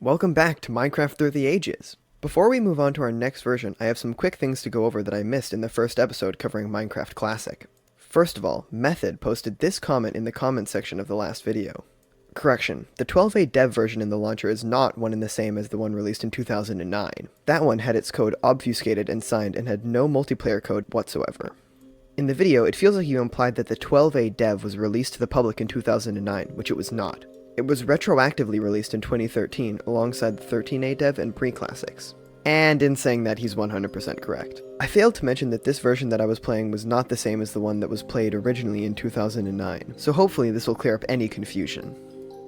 Welcome back to Minecraft Through the Ages. Before we move on to our next version, I have some quick things to go over that I missed in the first episode covering Minecraft Classic. First of all, Method posted this comment in the comments section of the last video. Correction, the 12A dev version in the launcher is not one and the same as the one released in 2009. That one had its code obfuscated and signed and had no multiplayer code whatsoever. In the video, it feels like you implied that the 12A dev was released to the public in 2009, which it was not. It was retroactively released in 2013 alongside the 13A dev and pre-classics. And in saying that, he's 100% correct. I failed to mention that this version that I was playing was not the same as the one that was played originally in 2009, so hopefully this will clear up any confusion.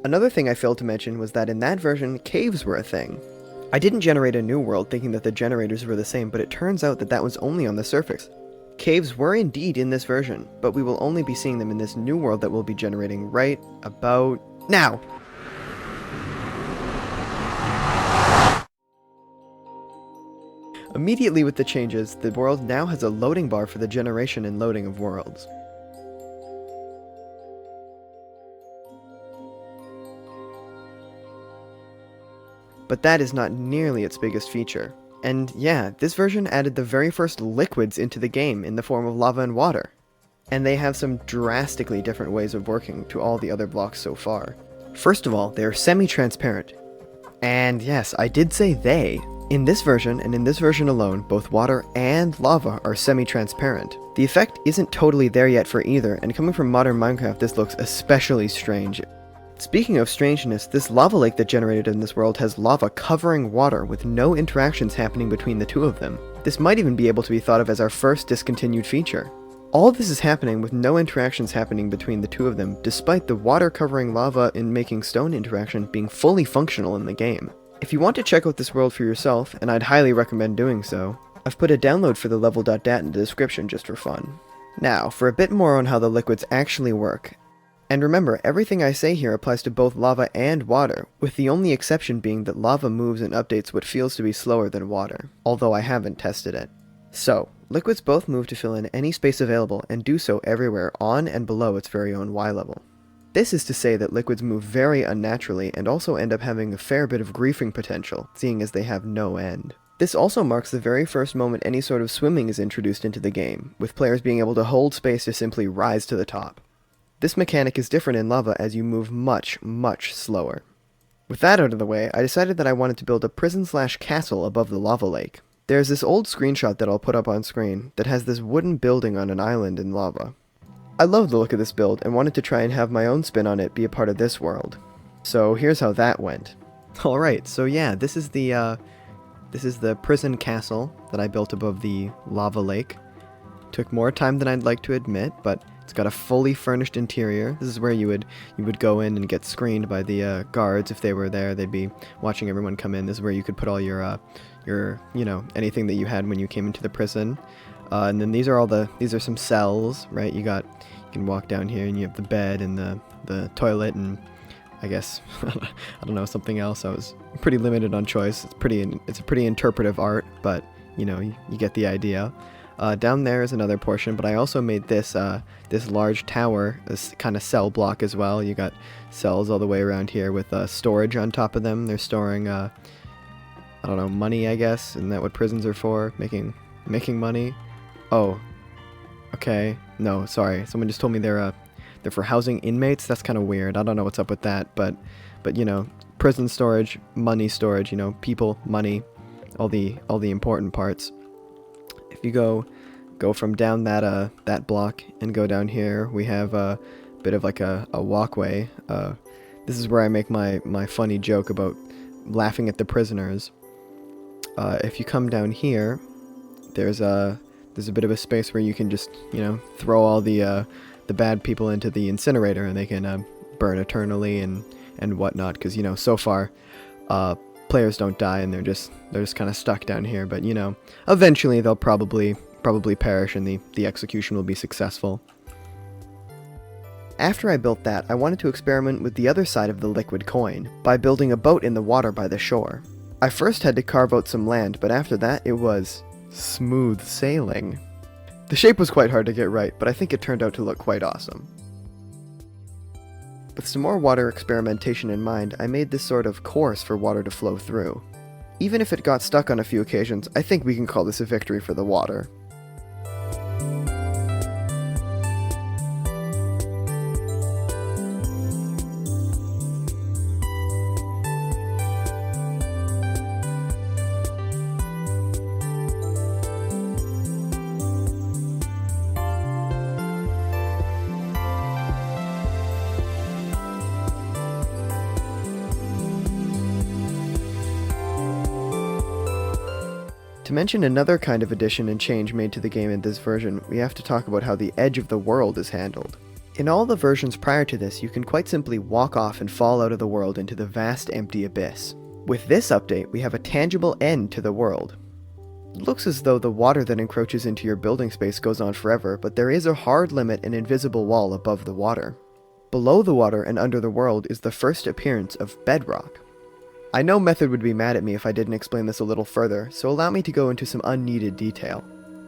Another thing I failed to mention was that in that version, caves were a thing. I didn't generate a new world thinking that the generators were the same, but it turns out that that was only on the surface. Caves were indeed in this version, but we will only be seeing them in this new world that we'll be generating right about now! Immediately with the changes, the world now has a loading bar for the generation and loading of worlds. But that is not nearly its biggest feature. And yeah, this version added the very first liquids into the game in the form of lava and water. And they have some drastically different ways of working to all the other blocks so far. First of all, they are semi-transparent. And yes, I did say they. In this version, and in this version alone, both water and lava are semi-transparent. The effect isn't totally there yet for either, and coming from modern Minecraft, this looks especially strange. Speaking of strangeness, this lava lake that generated in this world has lava covering water with no interactions happening between the two of them. This might even be able to be thought of as our first discontinued feature. All of this is happening with no interactions happening between the two of them, despite the water covering lava and making stone interaction being fully functional in the game. If you want to check out this world for yourself, and I'd highly recommend doing so, I've put a download for the level.dat in the description just for fun. Now, for a bit more on how the liquids actually work. And remember, everything I say here applies to both lava and water, with the only exception being that lava moves and updates what feels to be slower than water, although I haven't tested it. So, liquids both move to fill in any space available and do so everywhere on and below its very own Y level. This is to say that liquids move very unnaturally and also end up having a fair bit of griefing potential, seeing as they have no end. This also marks the very first moment any sort of swimming is introduced into the game, with players being able to hold space to simply rise to the top. This mechanic is different in lava as you move much, much slower. With that out of the way, I decided that I wanted to build a prison/castle above the lava lake. There's this old screenshot that I'll put up on screen that has this wooden building on an island in lava. I love the look of this build and wanted to try and have my own spin on it be a part of this world. So here's how that went. Alright, so yeah, this is the prison castle that I built above the lava lake. Took more time than I'd like to admit, but it's got a fully furnished interior. This is where you would go in and get screened by the guards if they were there. They'd be watching everyone come in. This is where you could put all your anything that you had when you came into the prison. And then these are some cells, right? You can walk down here and you have the bed and the toilet and I guess I don't know, something else. I was pretty limited on choice. It's a pretty interpretive art, but you know, you get the idea. Down there is another portion, but I also made this large tower, this kind of cell block as well. You got cells all the way around here with storage on top of them. They're storing I don't know, money, I guess. Isn't that what prisons are for? Making money? Oh, okay. No, sorry. Someone just told me they're for housing inmates. That's kind of weird. I don't know what's up with that, but you know, prison storage, money storage. You know, people, money, all the important parts. If you go from down that block and go down here, we have a bit of like a walkway. This is where I make my funny joke about laughing at the prisoners. If you come down here, there's a bit of a space where you can just, you know, throw all the bad people into the incinerator and they can burn eternally and whatnot. Because, you know, so far players don't die and they're just kind of stuck down here. But, you know, eventually they'll probably perish and the execution will be successful. After I built that, I wanted to experiment with the other side of the liquid coin by building a boat in the water by the shore. I first had to carve out some land, but after that it was smooth sailing. The shape was quite hard to get right, but I think it turned out to look quite awesome. With some more water experimentation in mind, I made this sort of course for water to flow through. Even if it got stuck on a few occasions, I think we can call this a victory for the water. To mention another kind of addition and change made to the game in this version, we have to talk about how the edge of the world is handled. In all the versions prior to this, you can quite simply walk off and fall out of the world into the vast empty abyss. With this update, we have a tangible end to the world. It looks as though the water that encroaches into your building space goes on forever, but there is a hard limit and invisible wall above the water. Below the water and under the world is the first appearance of Bedrock. I know Method would be mad at me if I didn't explain this a little further, so allow me to go into some unneeded detail.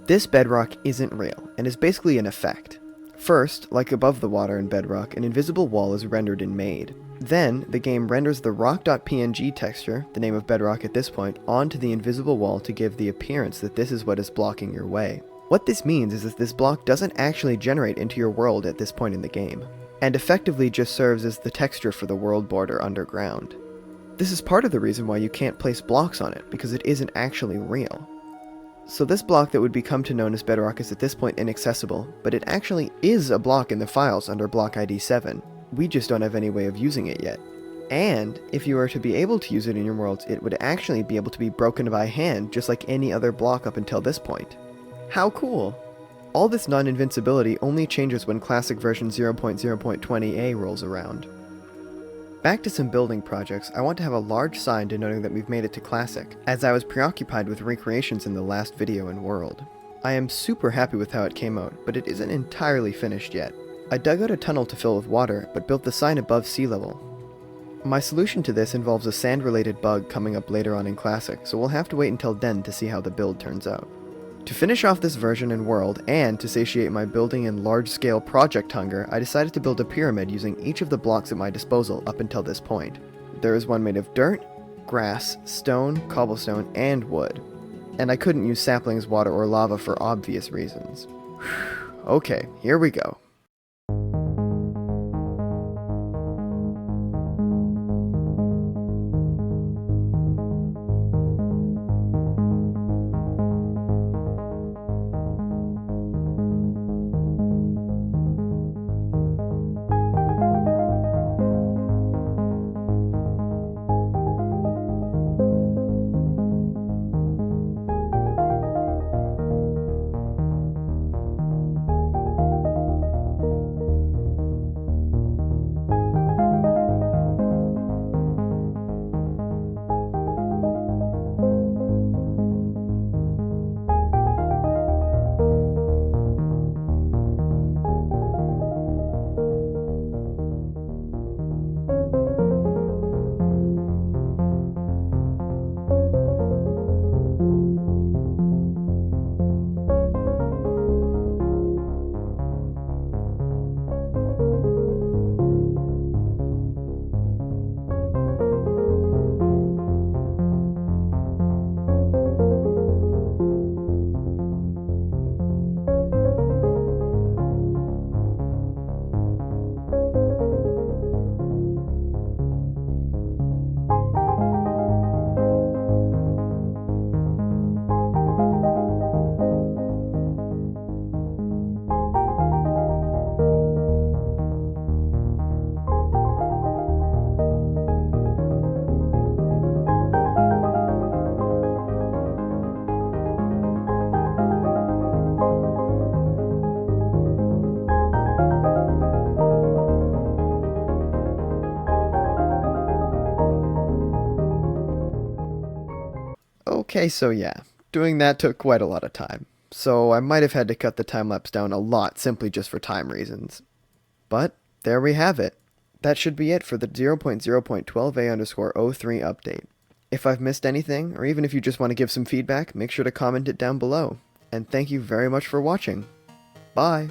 This bedrock isn't real, and is basically an effect. First, like above the water in Bedrock, an invisible wall is rendered and made. Then, the game renders the rock.png texture, the name of Bedrock at this point, onto the invisible wall to give the appearance that this is what is blocking your way. What this means is that this block doesn't actually generate into your world at this point in the game, and effectively just serves as the texture for the world border underground. This is part of the reason why you can't place blocks on it, because it isn't actually real. So this block that would become to known as Bedrock is at this point inaccessible, but it actually is a block in the files under block ID 7. We just don't have any way of using it yet. And if you were to be able to use it in your worlds, it would actually be able to be broken by hand just like any other block up until this point. How cool! All this non-invincibility only changes when classic version 0.0.20a rolls around. Back to some building projects, I want to have a large sign denoting that we've made it to Classic, as I was preoccupied with recreations in the last video and world. I am super happy with how it came out, but it isn't entirely finished yet. I dug out a tunnel to fill with water, but built the sign above sea level. My solution to this involves a sand-related bug coming up later on in Classic, so we'll have to wait until then to see how the build turns out. To finish off this version and world, and to satiate my building and large-scale project hunger, I decided to build a pyramid using each of the blocks at my disposal up until this point. There is one made of dirt, grass, stone, cobblestone, and wood. And I couldn't use saplings, water, or lava for obvious reasons. Okay, here we go. Okay, so yeah, doing that took quite a lot of time, so I might have had to cut the time-lapse down a lot simply just for time reasons. But there we have it. That should be it for the 0.0.12a_03 update. If I've missed anything, or even if you just want to give some feedback, make sure to comment it down below. And thank you very much for watching. Bye!